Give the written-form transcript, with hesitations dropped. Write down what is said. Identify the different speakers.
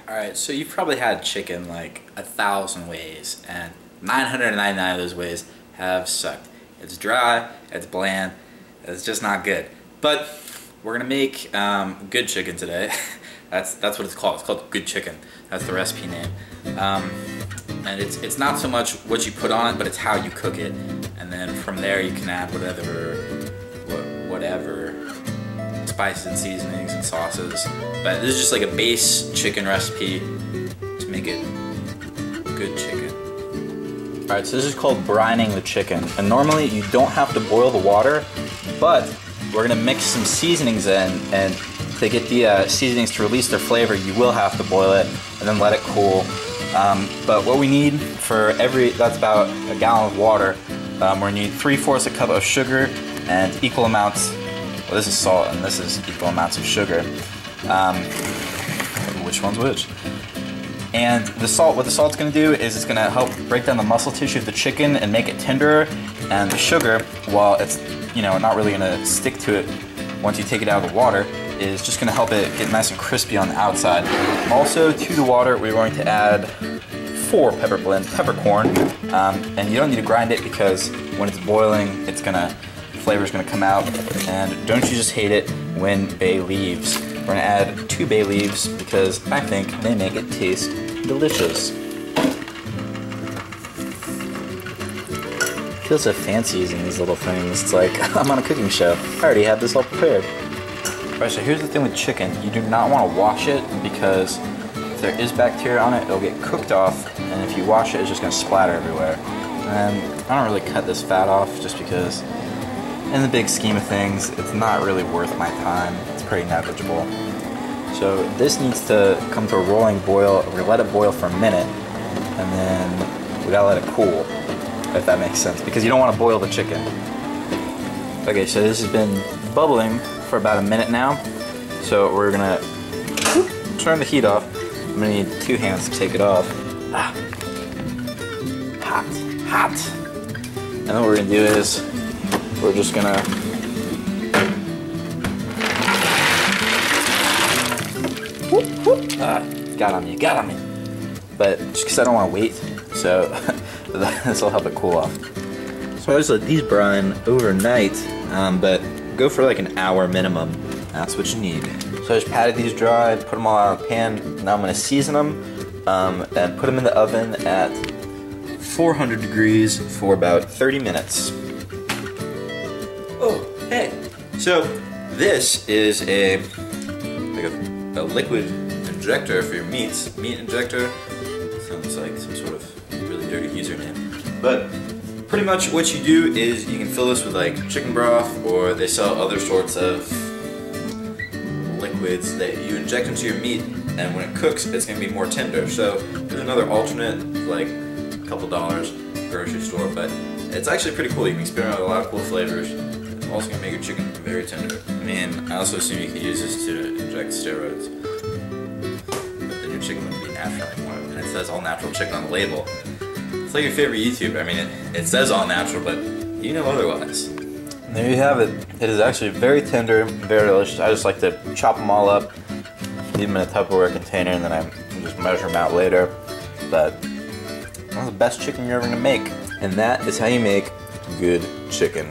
Speaker 1: Alright, so you've probably had chicken like 1,000 ways, and 999 of those ways have sucked. It's dry, it's bland, it's just not good. But we're gonna make good chicken today. That's what it's called. It's called good chicken. That's the recipe name. And it's not so much what you put on it, but it's how you cook it. And then from there you can add whatever spices and seasonings and sauces. But this is just like a base chicken recipe to make it good chicken. Alright, so this is called brining the chicken. And normally you don't have to boil the water, but we're gonna mix some seasonings in, and to get the seasonings to release their flavor, you will have to boil it and then let it cool. But what we need for that's about a gallon of water, we're gonna need 3/4 a cup of sugar and equal amounts. Well, this is salt and this is equal amounts of sugar. Which one's which? And the salt, what the salt's gonna do is it's gonna help break down the muscle tissue of the chicken and make it tenderer. And the sugar, while it's not really gonna stick to it once you take it out of the water, is just gonna help it get nice and crispy on the outside. Also, to the water, we're going to add 4 peppercorn, and you don't need to grind it because when it's boiling, flavor's gonna come out. And don't you just hate it when bay leaves? We're gonna add 2 bay leaves because I think they make it taste delicious. Feels so fancy using these little things. It's like I'm on a cooking show. I already have this all prepared. Alright, so here's the thing with chicken. You do not want to wash it because if there is bacteria on it, it'll get cooked off, and if you wash it, it's just going to splatter everywhere. And I don't really cut this fat off just because in the big scheme of things, it's not really worth my time. It's pretty negligible. So this needs to come to a rolling boil. We're going to let it boil for a minute, and then we got to let it cool, if that makes sense, because you don't want to boil the chicken. Okay, so this has been bubbling for about a minute now, so we're gonna turn the heat off. I'm gonna need 2 hands to take it off. Hot. And then what we're gonna do is we're just gonna got on me. But just because I don't want to wait, so this will help it cool off. So I just let these brine overnight, but go for like an hour minimum. That's what you need. So I just patted these dry, put them all out of the pan. Now I'm gonna season them and put them in the oven at 400 degrees for about 30 minutes. Oh, hey. So this is a liquid injector for your meats. Meat injector. Sounds like some sort of really dirty username. But pretty much what you do is you can fill this with like chicken broth, or they sell other sorts of liquids that you inject into your meat, and when it cooks it's going to be more tender. So there's another alternate, like a couple dollars grocery store, but it's actually pretty cool. You can experiment with a lot of cool flavors. It's also going to make your chicken very tender. I mean, I also assume you could use this to inject steroids, but then your chicken wouldn't be natural anymore. And it says all natural chicken on the label. It's like your favorite YouTuber. I mean, it says all natural, but you know otherwise. And there you have it. It is actually very tender, very delicious. I just like to chop them all up, leave them in a Tupperware container, and then I can just measure them out later. But one of the best chicken you're ever gonna make. And that is how you make good chicken.